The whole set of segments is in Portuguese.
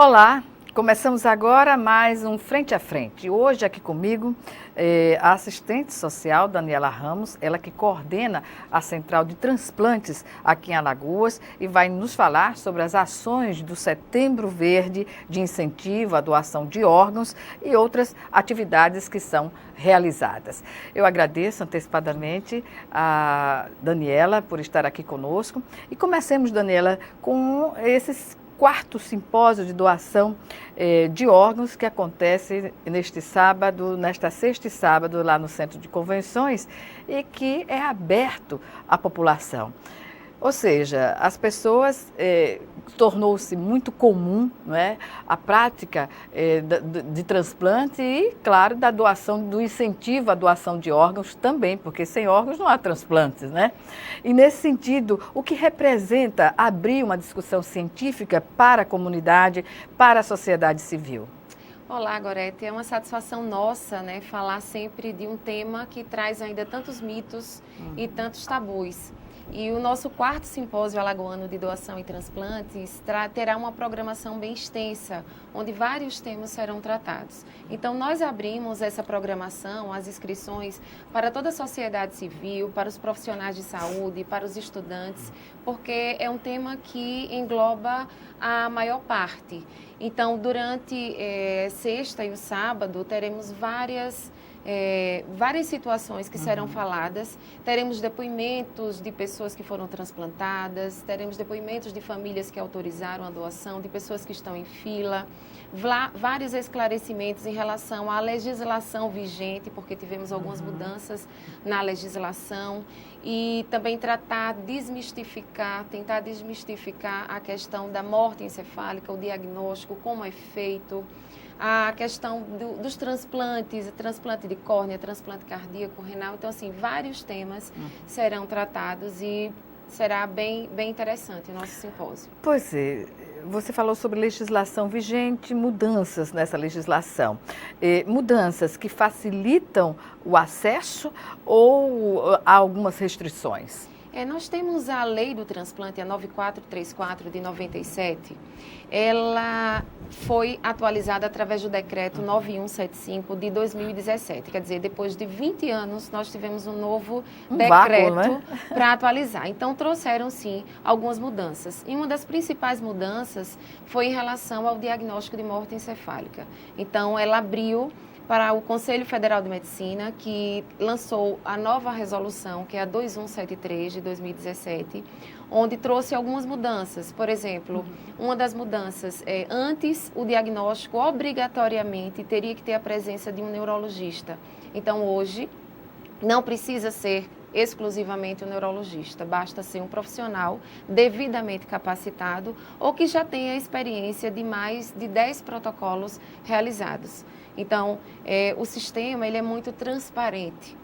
Olá, começamos agora mais um Frente a Frente. Hoje aqui comigo a assistente social Daniela Ramos, ela que coordena a Central de Transplantes aqui em Alagoas e vai nos falar sobre as ações do Setembro Verde de incentivo à doação de órgãos e outras atividades que são realizadas. Eu agradeço antecipadamente a Daniela por estar aqui conosco e comecemos, Daniela, com esses quarto simpósio de doação de órgãos que acontece nesta sexta e sábado, lá no Centro de Convenções e que é aberto à população. Ou seja, as pessoas, tornou-se muito comum, não é, a prática de transplante e, claro, da doação, do incentivo à doação de órgãos também, porque sem órgãos não há transplantes, né? E nesse sentido, o que representa abrir uma discussão científica para a comunidade, para a sociedade civil? Olá, Gorete. É uma satisfação nossa, né, falar sempre de um tema que traz ainda tantos mitos e tantos tabus. E o nosso quarto simpósio alagoano de doação e transplantes terá uma programação bem extensa, onde vários temas serão tratados. Então, nós abrimos essa programação, as inscrições, para toda a sociedade civil, para os profissionais de saúde, para os estudantes, porque é um tema que engloba a maior parte. Então, durante sexta e o sábado, teremos várias situações que serão faladas, teremos depoimentos de pessoas que foram transplantadas, teremos depoimentos de famílias que autorizaram a doação, de pessoas que estão em fila, vários esclarecimentos em relação à legislação vigente, porque tivemos algumas mudanças na legislação, e também tentar desmistificar a questão da morte encefálica, o diagnóstico, como é feito, a questão dos transplantes, transplante de córnea, transplante cardíaco, renal. Então, assim, vários temas serão tratados e será bem interessante o nosso simpósio. Pois é, você falou sobre legislação vigente, mudanças nessa legislação. Mudanças que facilitam o acesso ou há algumas restrições? Nós temos a lei do transplante, a 9434 de 97, ela foi atualizada através do decreto 9175 de 2017, quer dizer, depois de 20 anos nós tivemos um novo decreto para atualizar. Então trouxeram sim algumas mudanças e uma das principais mudanças foi em relação ao diagnóstico de morte encefálica. Então ela abriu para o Conselho Federal de Medicina, que lançou a nova resolução, que é a 2173 de 2017, onde trouxe algumas mudanças. Por exemplo, uma das mudanças é, antes o diagnóstico obrigatoriamente teria que ter a presença de um neurologista. Então, hoje, não precisa ser exclusivamente um neurologista, basta ser um profissional devidamente capacitado ou que já tenha experiência de mais de 10 protocolos realizados. Então, o sistema ele é muito transparente.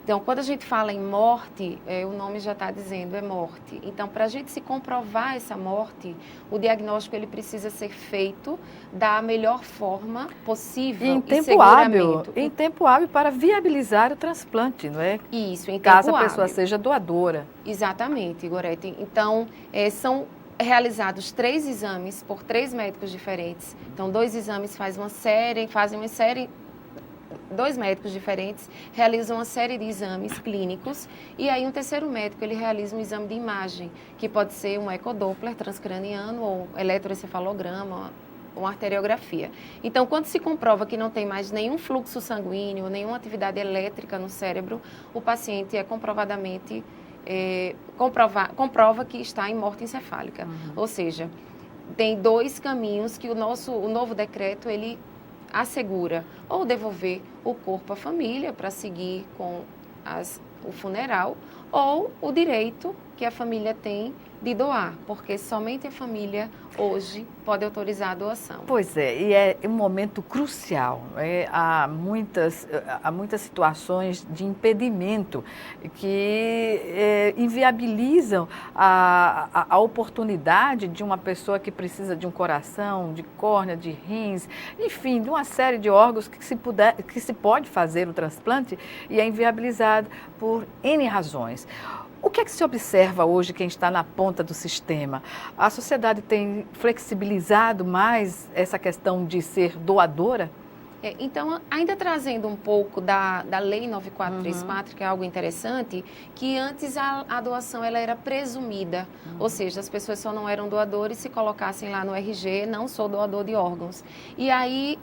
Então, quando a gente fala em morte, o nome já está dizendo, é morte. Então, para a gente se comprovar essa morte, o diagnóstico ele precisa ser feito da melhor forma possível em tempo hábil, em tempo hábil para viabilizar o transplante, não é? Isso, em tempo caso a hábil. pessoa seja doadora. Exatamente, Gorete. Então, são realizados 3 exames por 3 médicos diferentes. Então, 2 exames fazem uma série, 2 médicos diferentes realizam uma série de exames clínicos e aí um terceiro médico ele realiza um exame de imagem, que pode ser um ecodoppler transcraniano ou eletroencefalograma, uma arteriografia. Então, quando se comprova que não tem mais nenhum fluxo sanguíneo, nenhuma atividade elétrica no cérebro, o paciente comprovadamente comprova que está em morte encefálica. Ou seja, tem 2 caminhos que o novo decreto ele assegura, ou devolver o corpo à família para seguir com o funeral, ou o direito que a família tem de doar, porque somente a família hoje pode autorizar a doação. Pois é, e é um momento crucial. Há muitas situações de impedimento que inviabilizam a oportunidade de uma pessoa que precisa de um coração, de córnea, de rins, enfim, de uma série de órgãos que se pode fazer o transplante e é inviabilizado por N razões. O que é que se observa hoje, quem está na ponta do sistema? A sociedade tem flexibilizado mais essa questão de ser doadora? Então, ainda trazendo um pouco da Lei 9434, que é algo interessante, que antes a doação ela era presumida, ou seja, as pessoas só não eram doadores se colocassem lá no RG, não sou doador de órgãos. E aí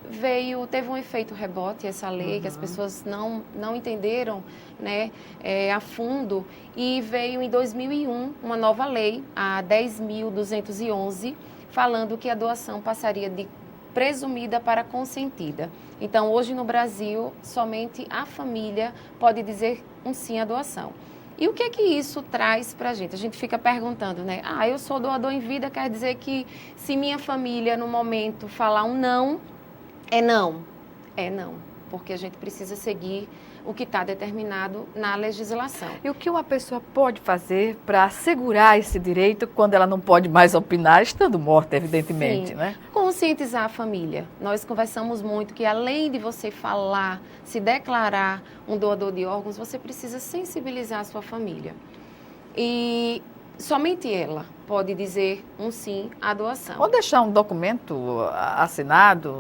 teve um efeito rebote essa lei, que as pessoas não entenderam, né, a fundo, e veio em 2001 uma nova lei, a 10.211, falando que a doação passaria de presumida para consentida. Então, hoje no Brasil, somente a família pode dizer um sim à doação. E o que é que isso traz para a gente? A gente fica perguntando, né? Eu sou doador em vida, quer dizer que se minha família, no momento, falar um não, é não. É não, porque a gente precisa seguir o que está determinado na legislação. E o que uma pessoa pode fazer para assegurar esse direito quando ela não pode mais opinar, estando morta, evidentemente, Sim. né? Conscientizar a família. Nós conversamos muito que além de você falar, se declarar um doador de órgãos, você precisa sensibilizar a sua família. E somente ela pode dizer um sim à doação. Ou deixar um documento assinado,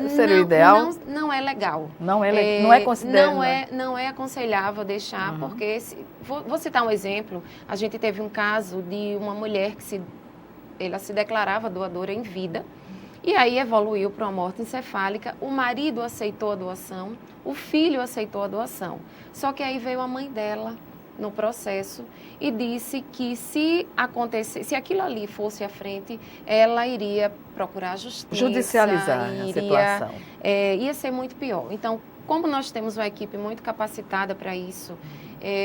seria o ideal? Não é legal. Não é considerado. Não é aconselhável deixar, porque, vou citar um exemplo, a gente teve um caso de uma mulher que ela se declarava doadora em vida, e aí evoluiu para uma morte encefálica, o marido aceitou a doação, o filho aceitou a doação, só que aí veio a mãe dela no processo e disse que se aquilo ali fosse à frente, ela iria procurar a justiça. Judicializar a situação. Ia ser muito pior. Então, como nós temos uma equipe muito capacitada para isso,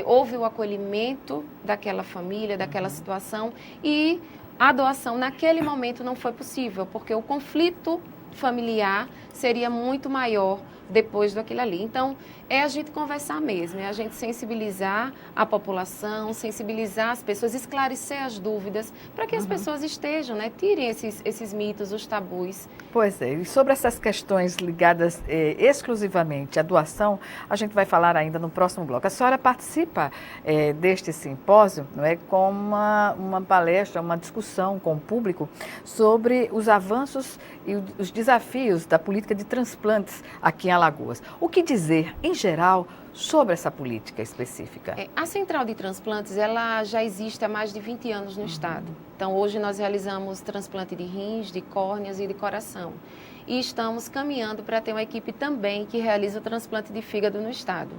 houve o acolhimento daquela família, daquela situação, e a doação naquele momento não foi possível, porque o conflito familiar seria muito maior depois daquilo ali. Então, é a gente conversar mesmo, é a gente sensibilizar a população, sensibilizar as pessoas, esclarecer as dúvidas, para que as pessoas estejam, né, tirem esses mitos, os tabus. Pois é, e sobre essas questões ligadas exclusivamente à doação, a gente vai falar ainda no próximo bloco. A senhora participa deste simpósio, não é, com uma palestra, uma discussão com o público sobre os avanços e os desafios da política de transplantes aqui em Alagoas. O que dizer, em geral, sobre essa política específica? A Central de Transplantes, ela já existe há mais de 20 anos no estado. Então, hoje nós realizamos transplante de rins, de córneas e de coração. E estamos caminhando para ter uma equipe também que realiza o transplante de fígado no estado.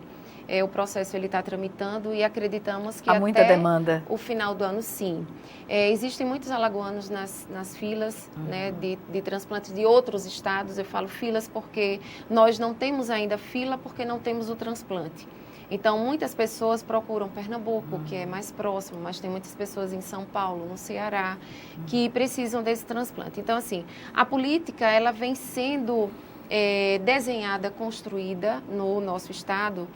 O processo está tramitando e acreditamos que há muita demanda. O final do ano, sim. Existem muitos alagoanos nas filas, né, de transplantes de outros estados. Eu falo filas porque nós não temos ainda fila porque não temos o transplante. Então, muitas pessoas procuram Pernambuco, que é mais próximo, mas tem muitas pessoas em São Paulo, no Ceará, que precisam desse transplante. Então, assim, a política, ela vem sendo desenhada, construída no nosso estado,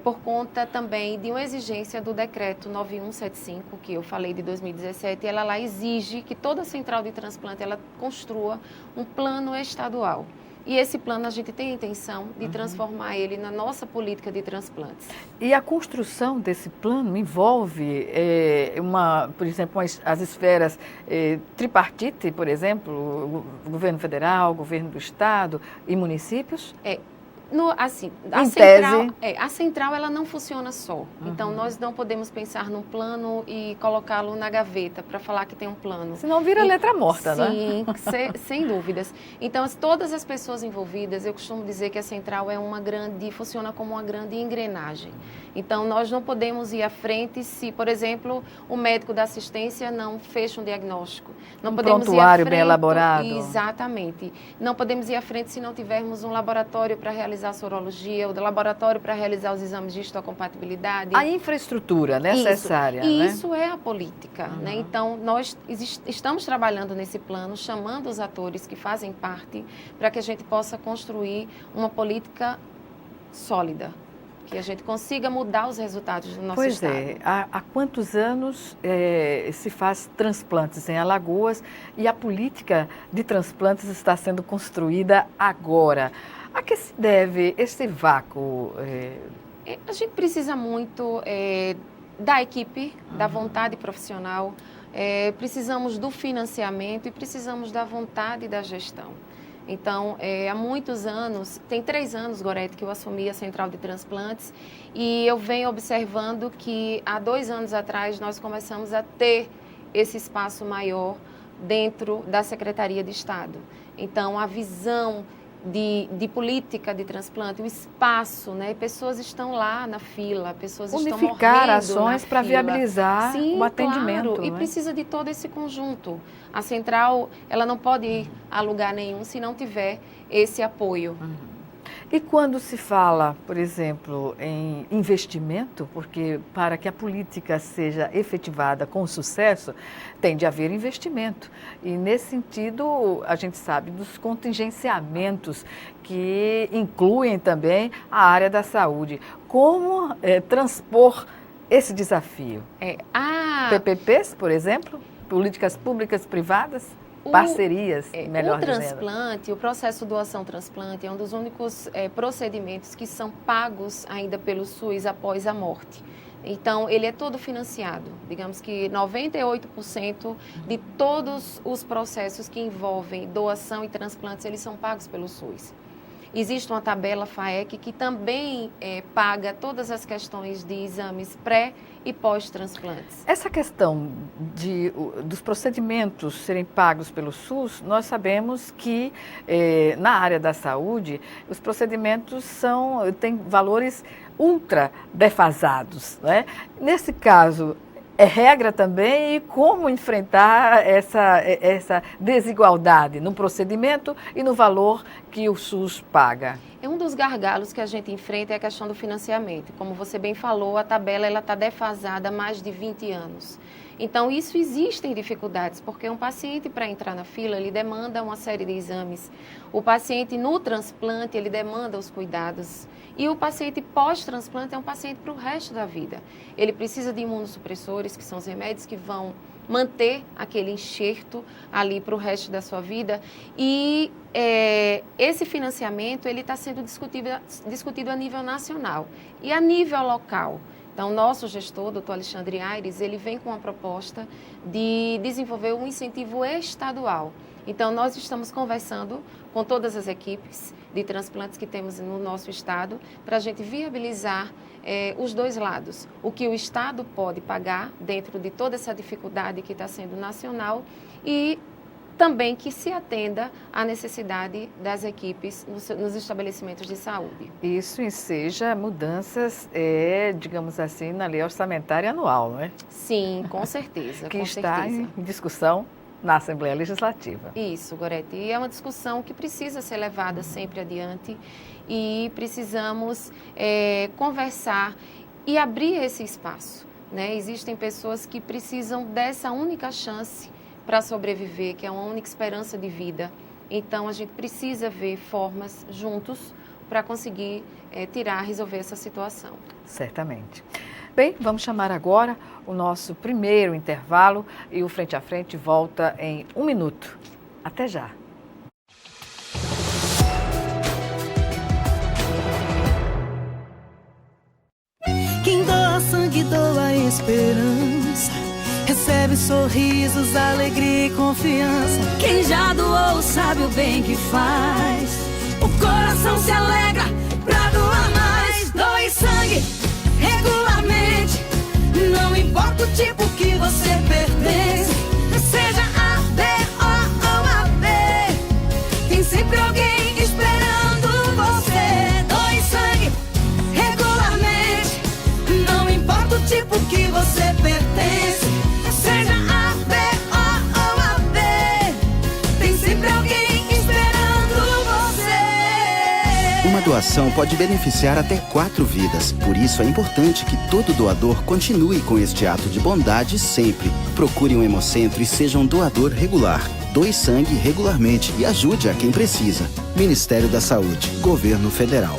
por conta também de uma exigência do decreto 9175, que eu falei de 2017, ela lá exige que toda central de transplante ela construa um plano estadual. E esse plano a gente tem a intenção de transformar ele na nossa política de transplantes. E a construção desse plano envolve, por exemplo, as esferas tripartite, por exemplo, o governo federal, o governo do estado e municípios? A central ela não funciona só. Então, nós não podemos pensar num plano e colocá-lo na gaveta para falar que tem um plano. Senão vira letra morta, né? Sim, sem dúvidas. Então, todas as pessoas envolvidas, eu costumo dizer que a central funciona como uma grande engrenagem. Então, nós não podemos ir à frente se, por exemplo, o médico da assistência não fecha um diagnóstico. Não podemos prontuário ir à frente, bem elaborado. Exatamente. Não podemos ir à frente se não tivermos um laboratório para realizar a sorologia, o laboratório para realizar os exames de histocompatibilidade. A infraestrutura necessária, Isso é a política, né? Então, nós estamos trabalhando nesse plano, chamando os atores que fazem parte, para que a gente possa construir uma política sólida, que a gente consiga mudar os resultados do nosso estado. Pois é, há quantos anos se faz transplantes em Alagoas e a política de transplantes está sendo construída agora? A que se deve esse vácuo? A gente precisa muito da equipe, da vontade profissional, precisamos do financiamento e precisamos da vontade da gestão. Então, há muitos anos, tem 3 anos, Gorete, que eu assumi a Central de Transplantes e eu venho observando que há 2 anos atrás nós começamos a ter esse espaço maior dentro da Secretaria de Estado. Então, a visão de política de transplante, o espaço, né? Pessoas estão lá na fila, pessoas estão morrendo unificar ações para viabilizar Sim, o atendimento. Claro, e né? precisa de todo esse conjunto. A central, ela não pode ir a lugar nenhum se não tiver esse apoio. E quando se fala, por exemplo, em investimento, porque para que a política seja efetivada com sucesso, tem de haver investimento. E nesse sentido, a gente sabe dos contingenciamentos que incluem também a área da saúde. Como transpor esse desafio? PPPs, por exemplo? Políticas públicas privadas? Parcerias, melhor dizendo. O transplante, o processo doação-transplante é um dos únicos procedimentos que são pagos ainda pelo SUS após a morte. Então, ele é todo financiado. Digamos que 98% de todos os processos que envolvem doação e transplantes, eles são pagos pelo SUS. Existe uma tabela FAEC que também paga todas as questões de exames pré e pós-transplantes. Essa questão dos procedimentos serem pagos pelo SUS, nós sabemos que na área da saúde os procedimentos têm valores ultra defasados. Né? Nesse caso, é regra também e como enfrentar essa desigualdade no procedimento e no valor que o SUS paga? Um dos gargalos que a gente enfrenta é a questão do financiamento. Como você bem falou, a tabela está defasada há mais de 20 anos. Então, isso existem dificuldades, porque um paciente, para entrar na fila, ele demanda uma série de exames. O paciente no transplante, ele demanda os cuidados. E o paciente pós-transplante é um paciente para o resto da vida. Ele precisa de imunossupressores, que são os remédios que vão manter aquele enxerto ali para o resto da sua vida. E esse financiamento ele está sendo discutido a nível nacional e a nível local. Então, nosso gestor, doutor Alexandre Aires, ele vem com uma proposta de desenvolver um incentivo estadual. Então, nós estamos conversando com todas as equipes de transplantes que temos no nosso estado para a gente viabilizar os dois lados. O que o estado pode pagar dentro de toda essa dificuldade que está sendo nacional e também que se atenda à necessidade das equipes nos estabelecimentos de saúde. Isso enseja mudanças, digamos assim, na lei orçamentária anual, não é? Sim, com certeza. Que está em discussão na Assembleia Legislativa. Isso, Gorete. E é uma discussão que precisa ser levada sempre adiante e precisamos conversar e abrir esse espaço. Né? Existem pessoas que precisam dessa única chance para sobreviver, que é uma única esperança de vida. Então, a gente precisa ver formas juntos para conseguir resolver essa situação. Certamente. Bem, vamos chamar agora o nosso primeiro intervalo e o Frente a Frente volta em 1 minuto. Até já. Quem doa sangue doa esperança, recebe sorrisos, alegria e confiança. Quem já doou sabe o bem que faz, o coração se alegra pra doar mais. Doe sangue regularmente, não importa o tipo que você pertence, seja A, B ou AB, tem sempre alguém esperando você. Doe sangue regularmente, não importa o tipo que você pertence, seja A, B ou AB, tem sempre alguém esperando você. Uma doação pode beneficiar até 4 vidas. Por isso é importante que todo doador continue com este ato de bondade sempre. Procure um hemocentro e seja um doador regular. Doe sangue regularmente e ajude a quem precisa. Ministério da Saúde, Governo Federal.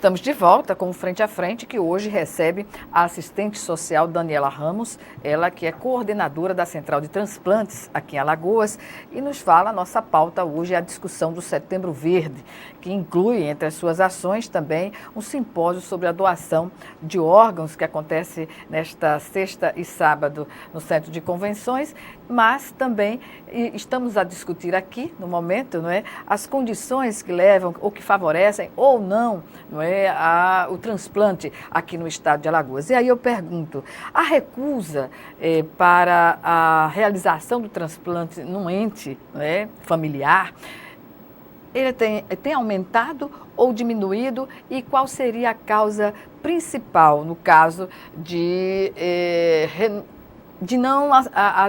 Estamos de volta com o Frente a Frente, que hoje recebe a assistente social Daniela Ramos, ela que é coordenadora da Central de Transplantes aqui em Alagoas, e nos fala, a nossa pauta hoje é a discussão do Setembro Verde, que inclui entre as suas ações também um simpósio sobre a doação de órgãos que acontece nesta sexta e sábado no Centro de Convenções, mas também estamos a discutir aqui, no momento, não é, as condições que levam ou que favorecem ou não, o transplante aqui no estado de Alagoas. E aí eu pergunto, a recusa para a realização do transplante num ente, familiar, ele tem aumentado ou diminuído, e qual seria a causa principal no caso de não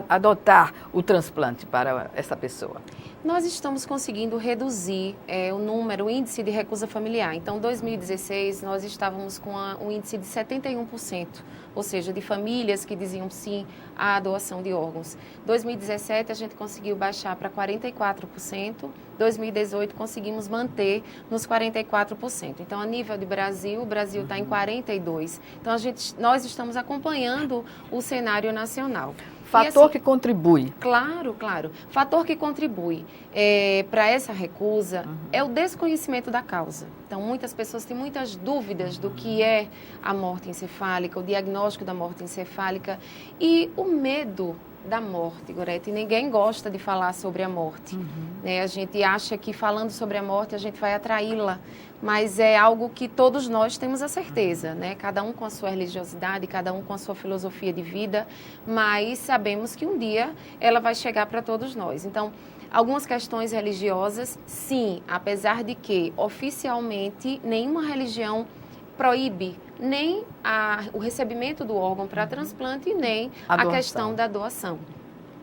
adotar o transplante para essa pessoa? Nós estamos conseguindo reduzir o índice de recusa familiar. Então, em 2016, nós estávamos com um índice de 71%, ou seja, de famílias que diziam sim à doação de órgãos. Em 2017, a gente conseguiu baixar para 44%. 2018, conseguimos manter nos 44%. Então, a nível de Brasil, o Brasil está em 42%. Então, nós estamos acompanhando o cenário nacional. Fator assim, que contribui. Claro. Fator que contribui para essa recusa é o desconhecimento da causa. Então, muitas pessoas têm muitas dúvidas do que é a morte encefálica, o diagnóstico da morte encefálica e o medo da morte, Gorete. Ninguém gosta de falar sobre a morte. A gente acha que falando sobre a morte a gente vai atraí-la, mas é algo que todos nós temos a certeza, Cada um com a sua religiosidade, cada um com a sua filosofia de vida, mas sabemos que um dia ela vai chegar para todos nós. Então, algumas questões religiosas, sim, apesar de que oficialmente nenhuma religião proíbe nem o recebimento do órgão para transplante, nem a questão da doação.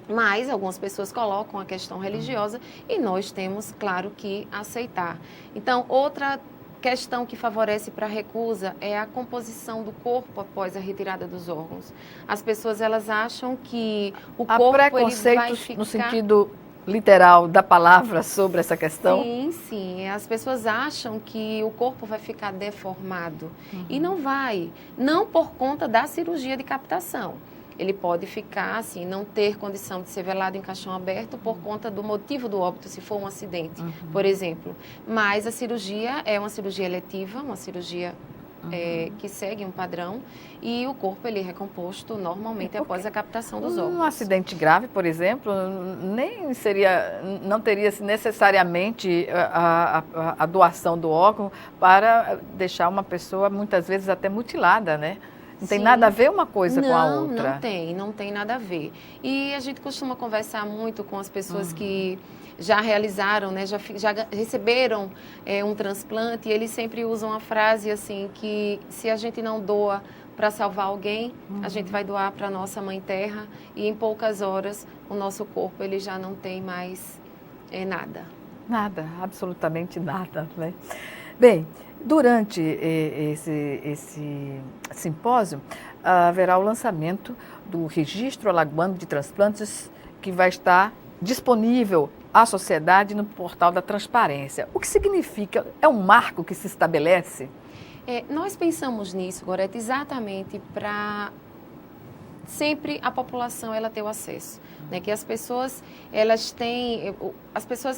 Mas algumas pessoas colocam a questão religiosa e nós temos, claro, que aceitar. Então, outra questão que favorece para a recusa é a composição do corpo após a retirada dos órgãos. As pessoas, elas acham que o corpo ele vai ficar... no sentido literal da palavra sobre essa questão? Sim. As pessoas acham que o corpo vai ficar deformado. E não vai. Não por conta da cirurgia de captação. Ele pode ficar, assim, não ter condição de ser velado em caixão aberto por conta do motivo do óbito, se for um acidente, por exemplo. Mas a cirurgia é uma cirurgia eletiva, uma cirurgia que segue um padrão, e o corpo ele é recomposto normalmente após a captação dos órgãos. Um acidente grave, por exemplo, não teria necessariamente a doação do órgão para deixar uma pessoa muitas vezes até mutilada, Não tem nada a ver uma coisa com a outra. Não tem nada a ver. E a gente costuma conversar muito com as pessoas que já realizaram, já receberam um transplante, e eles sempre usam a frase assim, que se a gente não doa para salvar alguém, a gente vai doar para a nossa Mãe Terra, e em poucas horas o nosso corpo ele já não tem mais nada. Nada, absolutamente nada, Bem, durante esse simpósio, haverá o lançamento do Registro Alagoano de Transplantes, que vai estar disponível à sociedade no portal da transparência. O que significa? É um marco que se estabelece? Nós pensamos nisso, Gorete, exatamente para sempre a população ela ter o acesso, que as pessoas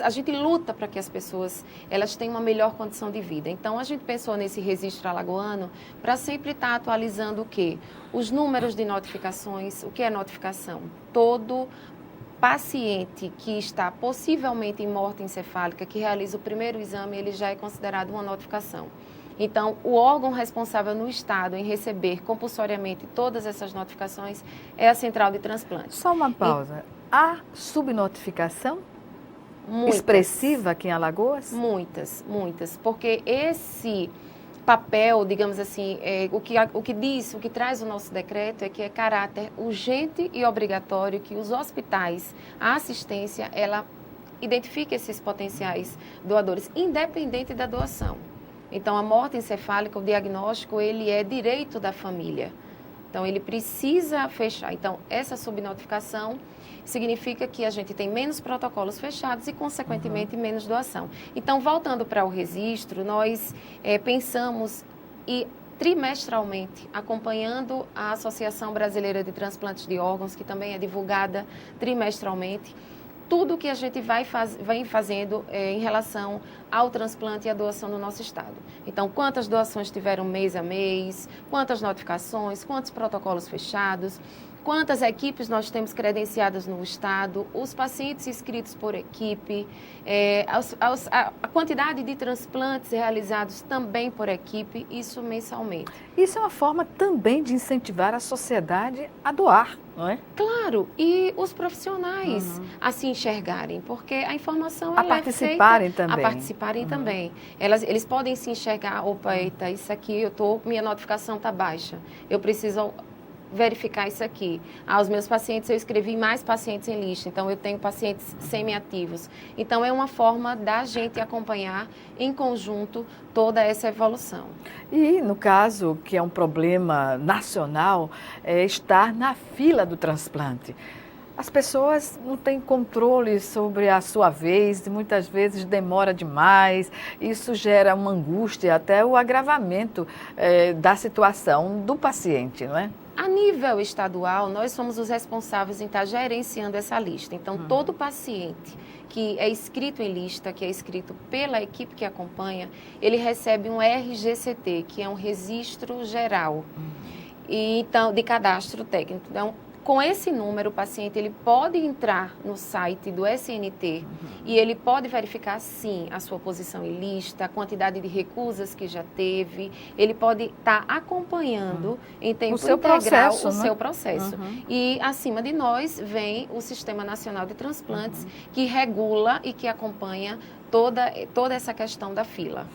a gente luta para que as pessoas elas tenham uma melhor condição de vida. Então a gente pensou nesse registro alagoano para sempre estar atualizando o quê? Os números de notificações. O que é notificação? Todo paciente que está possivelmente em morte encefálica, que realiza o primeiro exame, ele já é considerado uma notificação. Então, o órgão responsável no Estado em receber compulsoriamente todas essas notificações é a Central de Transplantes. Só uma pausa. Há subnotificação expressiva aqui em Alagoas? Muitas. Porque esse papel, digamos assim, o que traz o nosso decreto é que é caráter urgente e obrigatório que os hospitais, a assistência, ela identifique esses potenciais doadores, independente da doação. Então, a morte encefálica, o diagnóstico, ele é direito da família. Então, ele precisa fechar. Então, essa subnotificação significa que a gente tem menos protocolos fechados e, consequentemente, menos doação. Então, voltando para o registro, nós pensamos e trimestralmente, acompanhando a Associação Brasileira de Transplantes de Órgãos, que também é divulgada trimestralmente, tudo que a gente vem fazendo em relação ao transplante e à doação no nosso estado. Então, quantas doações tiveram mês a mês, quantas notificações, quantos protocolos fechados, quantas equipes nós temos credenciadas no estado, os pacientes inscritos por equipe, a quantidade de transplantes realizados também por equipe, isso mensalmente. Isso é uma forma também de incentivar a sociedade a doar, não é? Claro, e os profissionais a se enxergarem, porque a informação A ela participarem é feita, também. A participarem também. Eles podem se enxergar, opa, eita, isso aqui, minha notificação está baixa, eu preciso verificar isso aqui. Aos meus pacientes, eu escrevi mais pacientes em lista, então eu tenho pacientes semi-ativos. Então, é uma forma da gente acompanhar em conjunto toda essa evolução. E, no caso, que é um problema nacional, é estar na fila do transplante. As pessoas não têm controle sobre a sua vez, e muitas vezes demora demais, isso gera uma angústia, até o agravamento da situação do paciente, não é? A nível estadual, nós somos os responsáveis em estar gerenciando essa lista. Então, todo paciente que é inscrito em lista, que é inscrito pela equipe que acompanha, ele recebe um RGCT, que é um registro geral, então, de cadastro técnico. Então, com esse número, o paciente ele pode entrar no site do SNT e ele pode verificar, sim, a sua posição em lista, a quantidade de recusas que já teve. Ele pode estar acompanhando em tempo integral o seu processo. E, acima de nós, vem o Sistema Nacional de Transplantes, que regula e que acompanha toda essa questão da fila.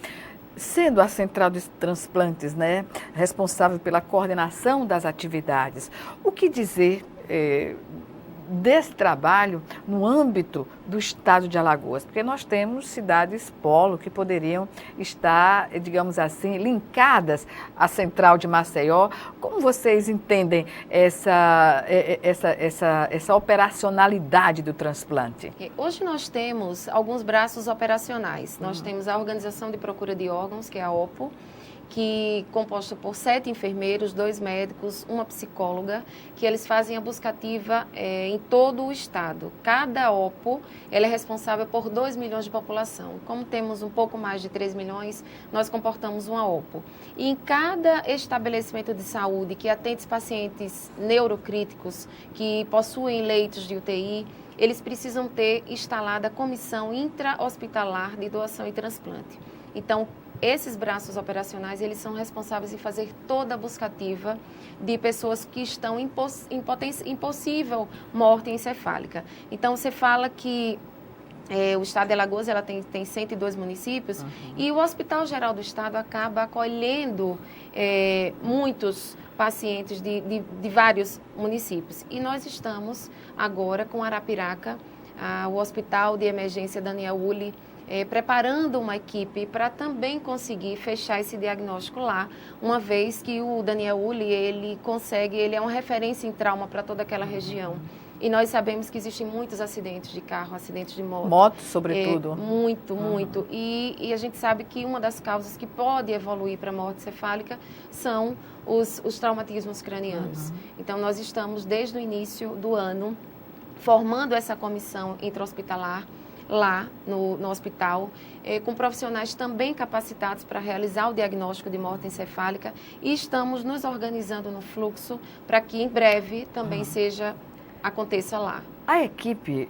Sendo a Central de Transplantes, né, responsável pela coordenação das atividades, o que dizer desse trabalho no âmbito do estado de Alagoas? Porque nós temos cidades polo que poderiam estar, digamos assim, linkadas à Central de Maceió. Como vocês entendem essa operacionalidade do transplante? Hoje nós temos alguns braços operacionais. Nós temos a Organização de Procura de Órgãos, que é a OPO, que é composta por 7 enfermeiros, 2 médicos, uma psicóloga, que eles fazem a buscativa em todo o estado. Cada OPO ela é responsável por 2 milhões de população. Como temos um pouco mais de 3 milhões, nós comportamos uma OPO. E em cada estabelecimento de saúde que atende pacientes neurocríticos, que possuem leitos de UTI, eles precisam ter instalada a comissão intra-hospitalar de doação e transplante. Então, esses braços operacionais, eles são responsáveis em fazer toda a buscativa de pessoas que estão em possível morte encefálica. Então, você fala que o estado de Alagoas ela tem 102 municípios e o Hospital Geral do Estado acaba acolhendo muitos pacientes de vários municípios. E nós estamos agora com Arapiraca, o Hospital de Emergência Daniel Ulli, preparando uma equipe para também conseguir fechar esse diagnóstico lá, uma vez que o Daniel Ulli, ele é uma referência em trauma para toda aquela região. E nós sabemos que existem muitos acidentes de carro, acidentes de moto. Moto, sobretudo. Muito. E a gente sabe que uma das causas que pode evoluir para a morte cefálica são os traumatismos cranianos. Então, nós estamos, desde o início do ano, formando essa comissão intra-hospitalar, lá no hospital, com profissionais também capacitados para realizar o diagnóstico de morte encefálica e estamos nos organizando no fluxo para que em breve também aconteça lá. A equipe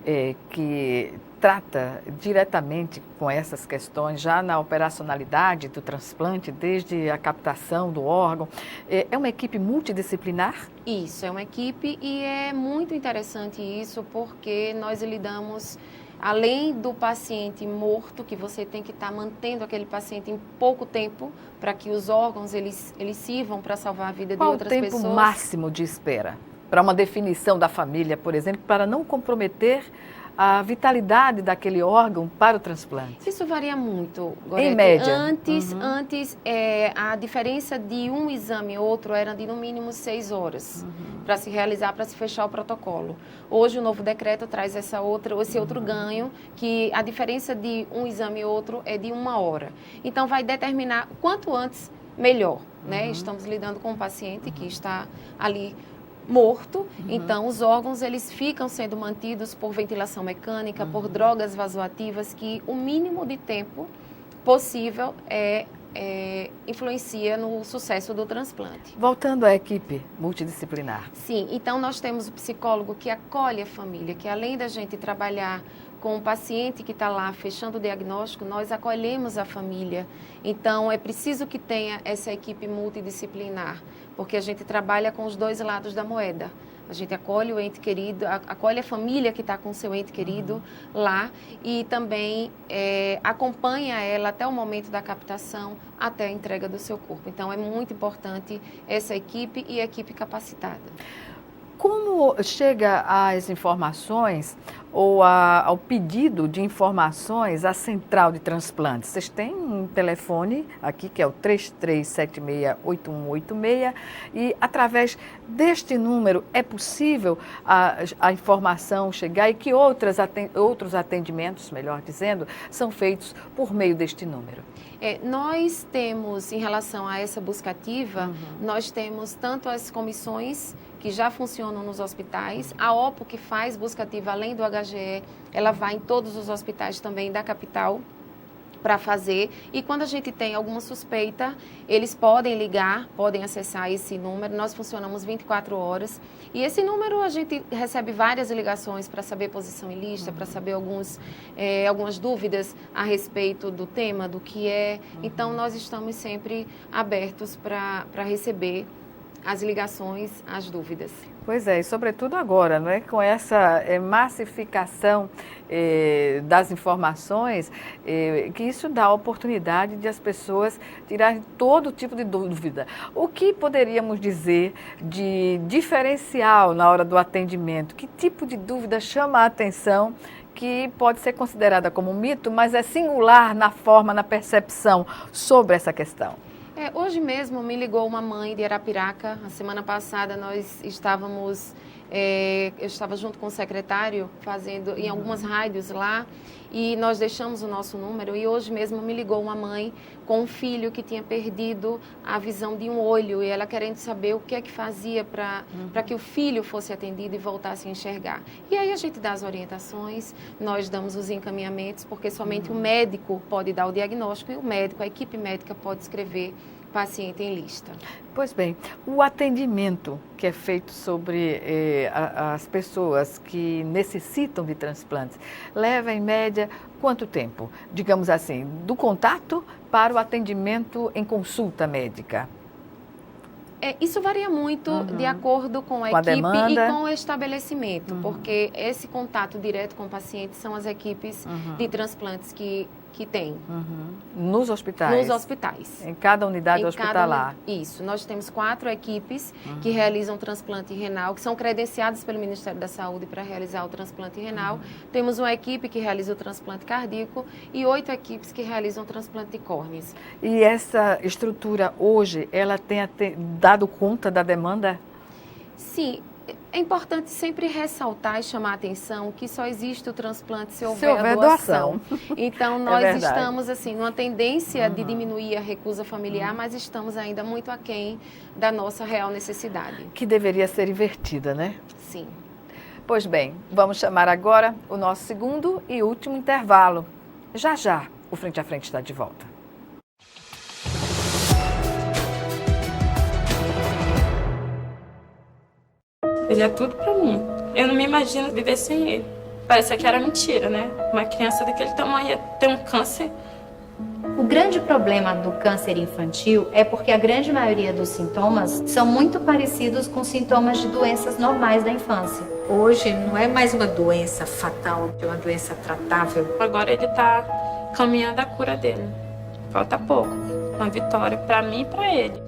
que trata diretamente com essas questões, já na operacionalidade do transplante, desde a captação do órgão, é uma equipe multidisciplinar? Isso, é uma equipe e é muito interessante isso porque nós lidamos, além do paciente morto, que você tem que estar mantendo aquele paciente em pouco tempo para que os órgãos eles sirvam para salvar a vida de outras pessoas. Qual o tempo máximo de espera para uma definição da família, por exemplo, para não comprometer a vitalidade daquele órgão para o transplante? Isso varia muito, Gorete. Em média? Antes a diferença de um exame e outro era de no mínimo 6 horas para se realizar, para se fechar o protocolo. Hoje o novo decreto traz esse outro ganho, que a diferença de um exame e outro é de 1 hora. Então vai determinar quanto antes melhor, né? Estamos lidando com um paciente que está ali morto, então os órgãos eles ficam sendo mantidos por ventilação mecânica, por drogas vasoativas, que o mínimo de tempo possível influencia no sucesso do transplante. Voltando à equipe multidisciplinar. Sim, então nós temos o psicólogo que acolhe a família, que além da gente trabalhar com o paciente que está lá fechando o diagnóstico, nós acolhemos a família. Então, é preciso que tenha essa equipe multidisciplinar, porque a gente trabalha com os dois lados da moeda. A gente acolhe o ente querido, acolhe a família que está com o seu ente querido lá e também acompanha ela até o momento da captação, até a entrega do seu corpo. Então, é muito importante essa equipe e a equipe capacitada. Como chega às informações ou ao pedido de informações à central de transplantes? Vocês têm um telefone aqui que é o 3376-8186 e através deste número é possível a informação chegar e que outros atendimentos, melhor dizendo, são feitos por meio deste número? Nós temos, em relação a essa busca ativa, nós temos tanto as comissões que já funcionam nos hospitais, a OPO que faz busca ativa além do HGE, ela vai em todos os hospitais também da capital para fazer, e quando a gente tem alguma suspeita, eles podem ligar, podem acessar esse número, nós funcionamos 24 horas, e esse número a gente recebe várias ligações para saber posição em lista, para saber algumas dúvidas a respeito do tema, do que é, então nós estamos sempre abertos para receber as ligações, as dúvidas. Pois é, e sobretudo agora, não é? Com essa massificação das informações, que isso dá a oportunidade de as pessoas tirarem todo tipo de dúvida. O que poderíamos dizer de diferencial na hora do atendimento? Que tipo de dúvida chama a atenção que pode ser considerada como um mito, mas é singular na forma, na percepção sobre essa questão? Hoje mesmo me ligou uma mãe de Arapiraca. A semana passada nós estávamos, eu estava junto com o secretário fazendo em algumas rádios lá e nós deixamos o nosso número e hoje mesmo me ligou uma mãe com um filho que tinha perdido a visão de um olho e ela querendo saber o que é que fazia para que o filho fosse atendido e voltasse a enxergar. E aí a gente dá as orientações, nós damos os encaminhamentos, porque somente o médico pode dar o diagnóstico e o médico, a equipe médica pode escrever paciente em lista. Pois bem, o atendimento que é feito sobre as pessoas que necessitam de transplantes leva em média quanto tempo? Digamos assim, do contato para o atendimento em consulta médica? Isso varia muito de acordo com a equipe demanda. E com o estabelecimento, porque esse contato direto com o paciente são as equipes de transplantes que tem. Nos hospitais? Nos hospitais. Em cada unidade hospitalar? Isso. Nós temos 4 equipes que realizam transplante renal, que são credenciadas pelo Ministério da Saúde para realizar o transplante renal. Temos uma equipe que realiza o transplante cardíaco e 8 equipes que realizam o transplante de córneas. E essa estrutura hoje, ela tem dado conta da demanda? Sim. É importante sempre ressaltar e chamar a atenção que só existe o transplante se houver a doação. Então, nós estamos assim numa tendência de diminuir a recusa familiar, mas estamos ainda muito aquém da nossa real necessidade. Que deveria ser invertida, né? Sim. Pois bem, vamos chamar agora o nosso segundo e último intervalo. Já já, o Frente a Frente está de volta. Ele é tudo pra mim. Eu não me imagino viver sem ele. Parece que era mentira, né? Uma criança daquele tamanho ia ter um câncer. O grande problema do câncer infantil é porque a grande maioria dos sintomas são muito parecidos com sintomas de doenças normais da infância. Hoje não é mais uma doença fatal, é uma doença tratável. Agora ele tá caminhando a cura dele. Falta pouco. Uma vitória pra mim e pra ele.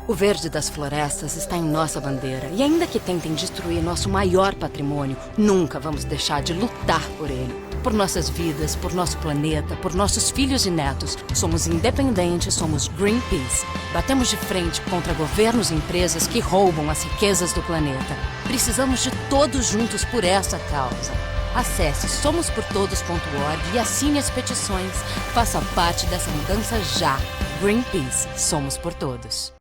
O verde das florestas está em nossa bandeira e ainda que tentem destruir nosso maior patrimônio, nunca vamos deixar de lutar por ele. Por nossas vidas, por nosso planeta, por nossos filhos e netos. Somos independentes, somos Greenpeace. Batemos de frente contra governos e empresas que roubam as riquezas do planeta. Precisamos de todos juntos por essa causa. Acesse somosportodos.org e assine as petições. Faça parte dessa mudança já. Greenpeace, somos por todos.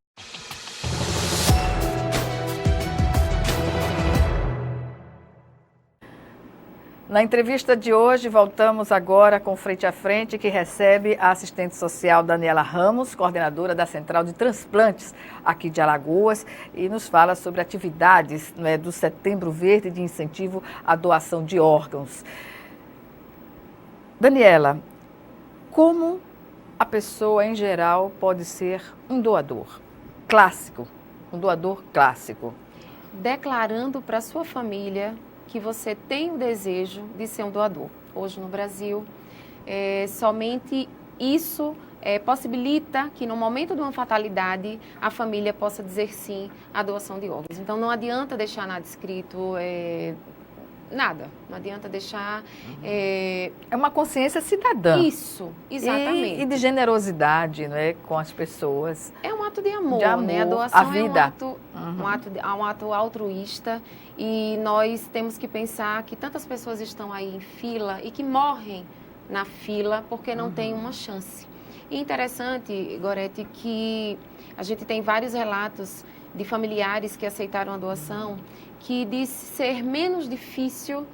Na entrevista de hoje, voltamos agora com Frente a Frente, que recebe a assistente social Daniela Ramos, coordenadora da Central de Transplantes aqui de Alagoas, e nos fala sobre atividades, né, do Setembro Verde de incentivo à doação de órgãos. Daniela, como a pessoa em geral pode ser um doador clássico, um doador clássico? Declarando para sua família que você tem o desejo de ser um doador. Hoje no Brasil, somente isso possibilita que no momento de uma fatalidade a família possa dizer sim à doação de órgãos. Então não adianta deixar nada escrito, nada. Não adianta deixar... É uma consciência cidadã. Isso, exatamente. E de generosidade, né, com as pessoas. É um ato de amor, né? A doação a vida. É um ato altruísta, e nós temos que pensar que tantas pessoas estão aí em fila e que morrem na fila porque não têm uma chance. E interessante, Gorete, que a gente tem vários relatos de familiares que aceitaram a doação, que diz ser menos difícil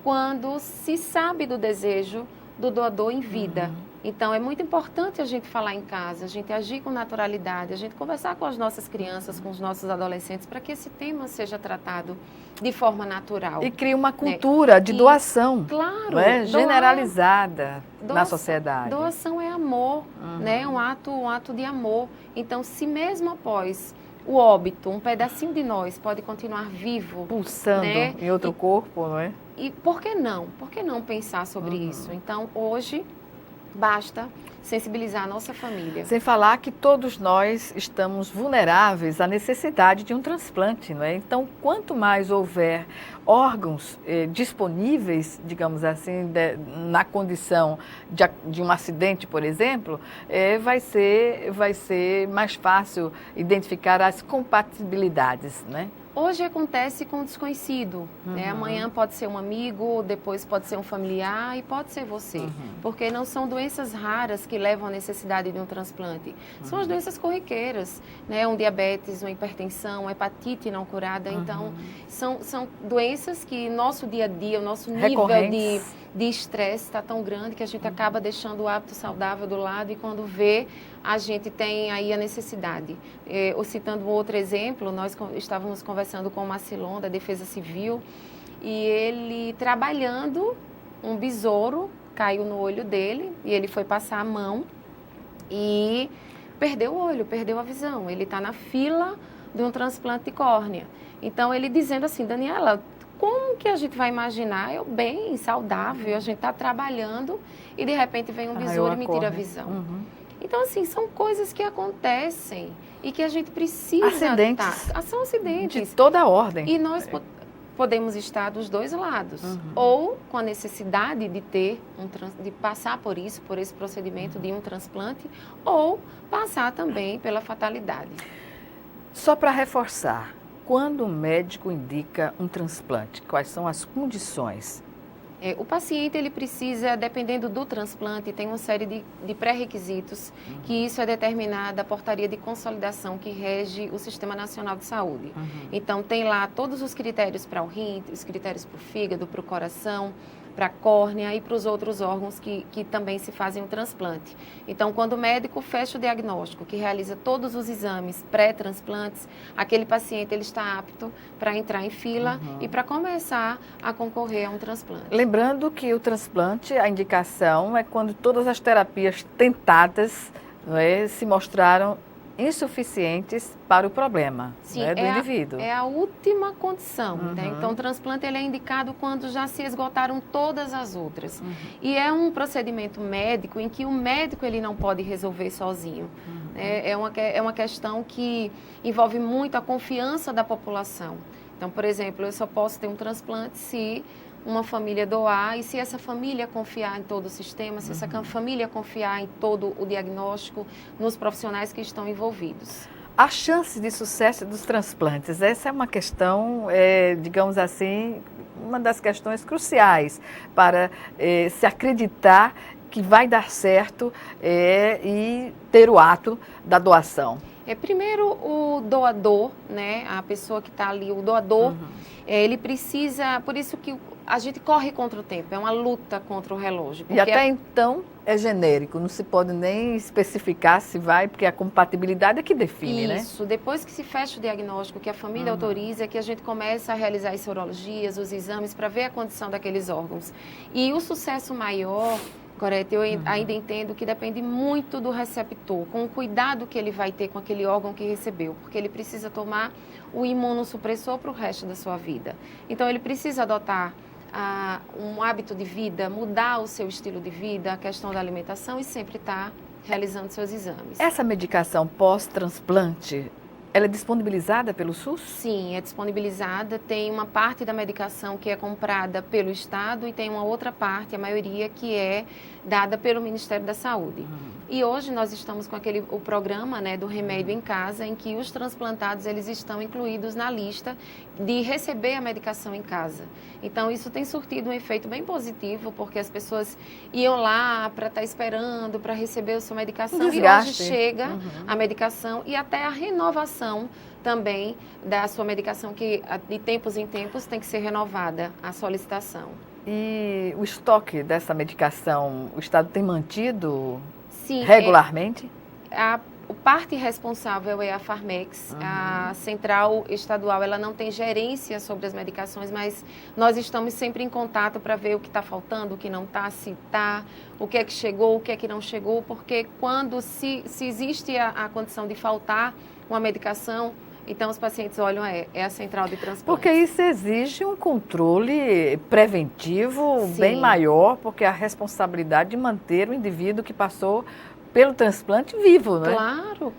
quando se sabe do desejo do doador em vida. Então, é muito importante a gente falar em casa, a gente agir com naturalidade, a gente conversar com as nossas crianças, com os nossos adolescentes, para que esse tema seja tratado de forma natural. E cria uma cultura de doação, claro, né, generalizada na sociedade. Doação é amor, né, um ato de amor. Então, se mesmo após o óbito, um pedacinho de nós pode continuar vivo, pulsando, né, em outro corpo, não é? E por que não? Por que não pensar sobre isso? Então, hoje, basta sensibilizar a nossa família. Sem falar que todos nós estamos vulneráveis à necessidade de um transplante, não é? Então, quanto mais houver órgãos disponíveis, digamos assim, na condição de um acidente, por exemplo, vai ser mais fácil identificar as compatibilidades, né? Hoje acontece com o desconhecido, né? Amanhã pode ser um amigo, depois pode ser um familiar e pode ser você. Porque não são doenças raras que levam à necessidade de um transplante. São as doenças corriqueiras, né? Um diabetes, uma hipertensão, uma hepatite não curada. Então, são doenças que nosso dia a dia, o nosso nível de estresse está tão grande que a gente acaba deixando o hábito saudável do lado, e quando vê, a gente tem aí a necessidade. Citando um outro exemplo, nós estávamos conversando com o Marcilon, da Defesa Civil, e ele trabalhando, um besouro caiu no olho dele, e ele foi passar a mão e perdeu o olho, perdeu a visão. Ele está na fila de um transplante de córnea. Então, ele dizendo assim: Daniela, como que a gente vai imaginar eu bem, saudável, a gente está trabalhando e de repente vem um besouro e me tira a visão? Então, assim, são coisas que acontecem e que a gente precisa... Acidentes. São acidentes. De toda a ordem. E nós podemos estar dos dois lados. Ou com a necessidade de de passar por esse procedimento de um transplante, ou passar também pela fatalidade. Só para reforçar, quando o médico indica um transplante, quais são as condições? O paciente, ele precisa, dependendo do transplante, tem uma série de pré-requisitos, que isso é determinado da portaria de consolidação que rege o Sistema Nacional de Saúde. Então, tem lá todos os critérios para o rim, os critérios para o fígado, para o coração, para a córnea e para os outros órgãos que também se fazem o transplante. Então, quando o médico fecha o diagnóstico, que realiza todos os exames pré-transplantes, aquele paciente ele está apto para entrar em fila e para começar a concorrer a um transplante. Lembrando que o transplante, a indicação é quando todas as terapias tentadas, não é, se mostraram insuficientes para o problema, sim, né, do indivíduo. É a última condição. Né? Então, o transplante ele é indicado quando já se esgotaram todas as outras. E é um procedimento médico em que o médico ele não pode resolver sozinho. É uma questão que envolve muito a confiança da população. Então, por exemplo, eu só posso ter um transplante se uma família doar, e se essa família confiar em todo o sistema, se essa família confiar em todo o diagnóstico, nos profissionais que estão envolvidos. A chance de sucesso dos transplantes, essa é uma questão, digamos assim, uma das questões cruciais para se acreditar que vai dar certo e ter o ato da doação. Primeiro, o doador, né, a pessoa que está ali, o doador, ele precisa, por isso que a gente corre contra o tempo, é uma luta contra o relógio. E até então é genérico, não se pode nem especificar se vai, porque a compatibilidade é que define, né? Isso, depois que se fecha o diagnóstico, que a família autoriza, que a gente começa a realizar as sorologias, os exames, para ver a condição daqueles órgãos. E o sucesso maior, Gorete, eu ainda entendo que depende muito do receptor, com o cuidado que ele vai ter com aquele órgão que recebeu, porque ele precisa tomar o imunossupressor para o resto da sua vida. Então, ele precisa adotar um hábito de vida, mudar o seu estilo de vida, a questão da alimentação e sempre estar realizando seus exames. Essa medicação pós-transplante, ela é disponibilizada pelo SUS? Sim, é disponibilizada. Tem uma parte da medicação que é comprada pelo Estado e tem uma outra parte, a maioria, que é dada pelo Ministério da Saúde. E hoje nós estamos com o programa, né, do remédio em casa, em que os transplantados eles estão incluídos na lista de receber a medicação em casa. Então isso tem surtido um efeito bem positivo, porque as pessoas iam lá para estar esperando, para receber a sua medicação, e hoje chega a medicação e até a renovação também da sua medicação, que de tempos em tempos tem que ser renovada a solicitação. E o estoque dessa medicação, o Estado tem mantido? Sim, regularmente? A parte responsável é a Farmex, a central estadual, ela não tem gerência sobre as medicações, mas nós estamos sempre em contato para ver o que está faltando, o que não está, se está, o que é que chegou, o que é que não chegou, porque quando se existe a condição de faltar uma medicação, então os pacientes olham, é a central de transplante. Porque isso exige um controle preventivo bem maior, porque a responsabilidade de manter o indivíduo que passou pelo transplante vivo, né?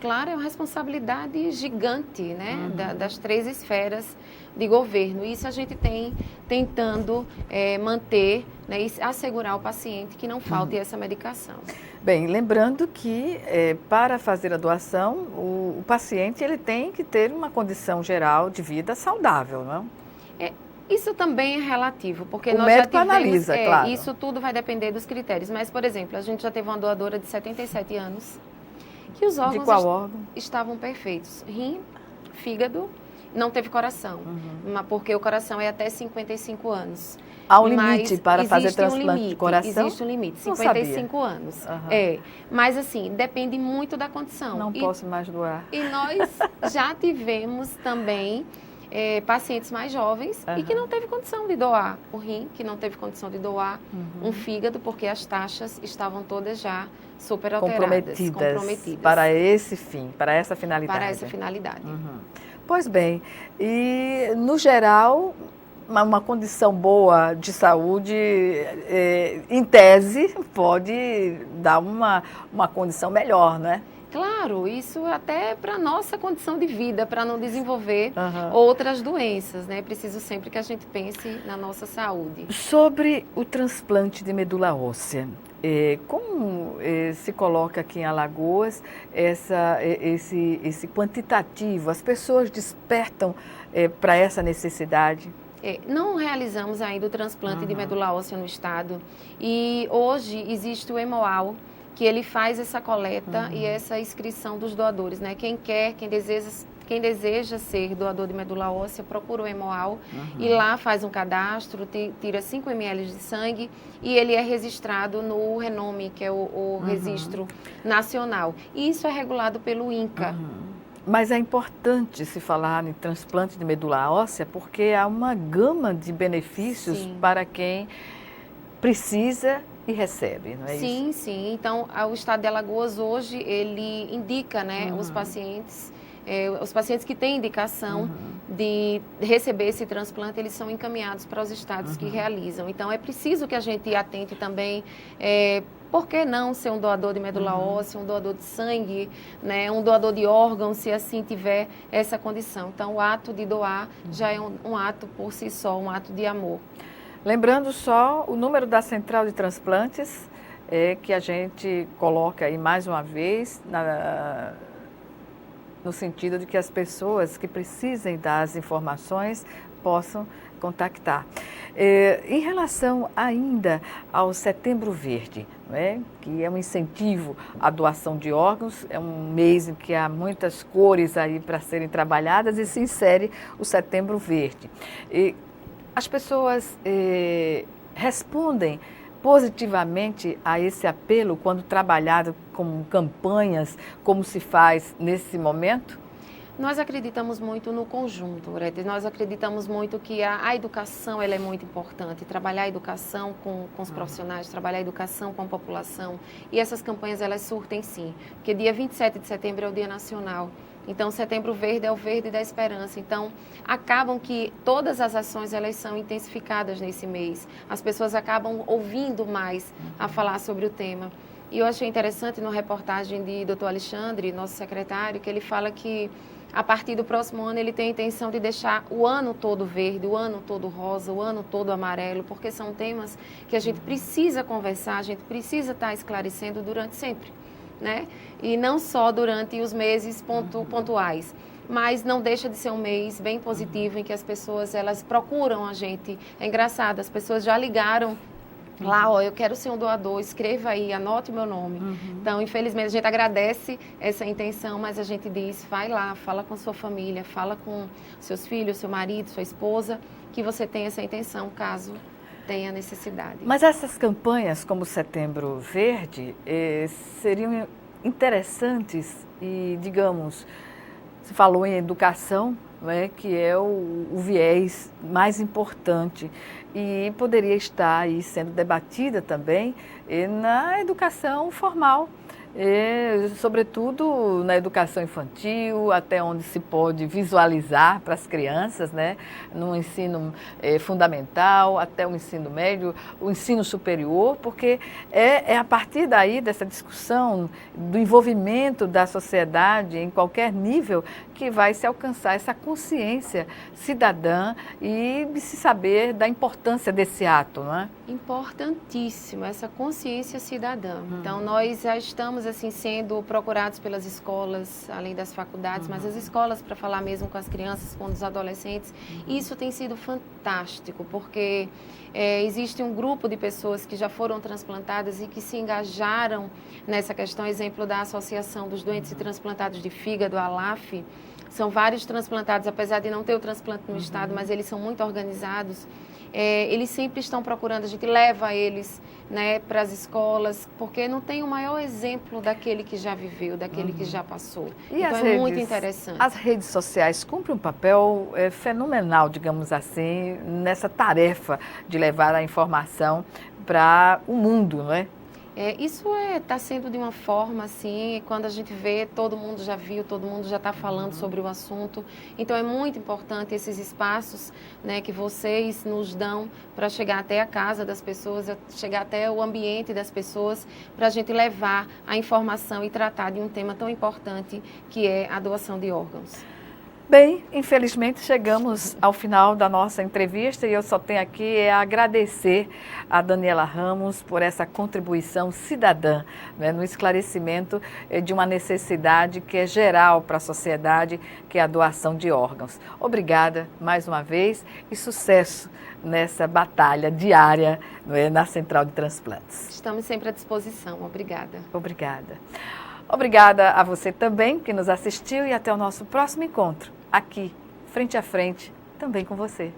Claro, é uma responsabilidade gigante, né? Das 3 esferas de governo. Isso a gente tem tentando manter, né, e assegurar ao paciente que não falte essa medicação. Bem, lembrando que para fazer a doação, o paciente ele tem que ter uma condição geral de vida saudável, não é? Isso também é relativo, porque o médico analisa, claro. Isso tudo vai depender dos critérios. Mas, por exemplo, a gente já teve uma doadora de 77 anos que os órgãos de qual órgão? Estavam perfeitos. Rim, fígado, não teve coração, porque o coração é até 55 anos. Há um limite para fazer transplante de coração? Existe um limite, 55 anos. Mas assim, depende muito da condição. Não posso mais doar. E nós já tivemos também pacientes mais jovens e que não teve condição de doar o rim, que não teve condição de doar um fígado, porque as taxas estavam todas já super alteradas, comprometidas. Para esse fim, para essa finalidade. Para essa finalidade. Pois bem, e no geral, uma condição boa de saúde, em tese, pode dar uma condição melhor, né? Claro, isso até para a nossa condição de vida, para não desenvolver outras doenças, né? É preciso sempre que a gente pense na nossa saúde. Sobre o transplante de medula óssea, como se coloca aqui em Alagoas esse quantitativo? As pessoas despertam para essa necessidade? Não realizamos ainda o transplante de medula óssea no estado e hoje existe o Hemoal, que ele faz essa coleta e essa inscrição dos doadores, né? Quem deseja ser doador de medula óssea, procura o Hemoal e lá faz um cadastro, tira 5 ml de sangue e ele é registrado no Renome, que é o registro nacional. E isso é regulado pelo INCA. Mas é importante se falar em transplante de medula óssea porque há uma gama de benefícios para quem precisa e recebe, não é isso? Sim. Então, o estado de Alagoas hoje, ele indica, né, os pacientes que têm indicação de receber esse transplante, eles são encaminhados para os estados que realizam. Então, é preciso que a gente atente também, por que não ser um doador de medula óssea, um doador de sangue, né, um doador de órgãos, se assim tiver essa condição. Então, o ato de doar já é um ato por si só, um ato de amor. Lembrando só o número da central de transplantes, que a gente coloca aí mais uma vez no sentido de que as pessoas que precisem das informações possam contactar. Em relação ainda ao Setembro Verde, né, que é um incentivo à doação de órgãos, é um mês em que há muitas cores aí para serem trabalhadas e se insere o Setembro Verde. As pessoas respondem positivamente a esse apelo quando trabalhado com campanhas, como se faz nesse momento? Nós acreditamos muito no conjunto, Gorete. Nós acreditamos muito que a educação ela é muito importante, trabalhar a educação com os profissionais, trabalhar a educação com a população. E essas campanhas, elas surtem sim, porque dia 27 de setembro é o Dia Nacional. Então, Setembro Verde é o verde da esperança. Então, acabam que todas as ações, elas são intensificadas nesse mês. As pessoas acabam ouvindo mais a falar sobre o tema. E eu achei interessante na reportagem de Dr. Alexandre, nosso secretário, que ele fala que a partir do próximo ano ele tem a intenção de deixar o ano todo verde, o ano todo rosa, o ano todo amarelo, porque são temas que a gente precisa conversar, a gente precisa estar esclarecendo durante sempre, né? E não só durante os meses pontuais. Mas não deixa de ser um mês bem positivo em que as pessoas elas procuram a gente. É engraçado, as pessoas já ligaram lá, ó, eu quero ser um doador, escreva aí, anote o meu nome. Então, infelizmente, a gente agradece essa intenção, mas a gente diz, vai lá, fala com sua família, fala com seus filhos, seu marido, sua esposa, que você tem essa intenção, caso tenha necessidade. Mas essas campanhas, como Setembro Verde, seriam interessantes e, digamos, você falou em educação, né, que é o viés mais importante e poderia estar aí sendo debatida também na educação formal, sobretudo na educação infantil, até onde se pode visualizar para as crianças, né, no ensino fundamental, até o ensino médio, o ensino superior, porque é a partir daí, dessa discussão, do envolvimento da sociedade em qualquer nível, que vai se alcançar essa consciência cidadã e de se saber da importância desse ato, não é? Importantíssimo, essa consciência cidadã. Então, nós já estamos assim sendo procurados pelas escolas, além das faculdades, mas as escolas para falar mesmo com as crianças, com os adolescentes. Isso tem sido fantástico, porque existe um grupo de pessoas que já foram transplantadas e que se engajaram nessa questão, exemplo da Associação dos Doentes e Transplantados de Fígado, a ALAF. São vários transplantados, apesar de não ter o transplante no estado, mas eles são muito organizados. Eles sempre estão procurando, a gente leva eles, né, para as escolas, porque não tem o maior exemplo daquele que já viveu, daquele que já passou. E então é muito interessante. As redes sociais cumprem um papel fenomenal, digamos assim, nessa tarefa de levar a informação para o mundo, não é? Isso está sendo de uma forma assim, quando a gente vê, todo mundo já viu, todo mundo já está falando sobre o assunto. Então é muito importante esses espaços, né, que vocês nos dão para chegar até a casa das pessoas, chegar até o ambiente das pessoas, para a gente levar a informação e tratar de um tema tão importante que é a doação de órgãos. Bem, infelizmente chegamos ao final da nossa entrevista e eu só tenho aqui a agradecer a Daniela Ramos por essa contribuição cidadã, né, no esclarecimento de uma necessidade que é geral para a sociedade, que é a doação de órgãos. Obrigada mais uma vez e sucesso nessa batalha diária, né, na Central de Transplantes. Estamos sempre à disposição. Obrigada. Obrigada. Obrigada a você também que nos assistiu e até o nosso próximo encontro, aqui, frente a frente, também com você.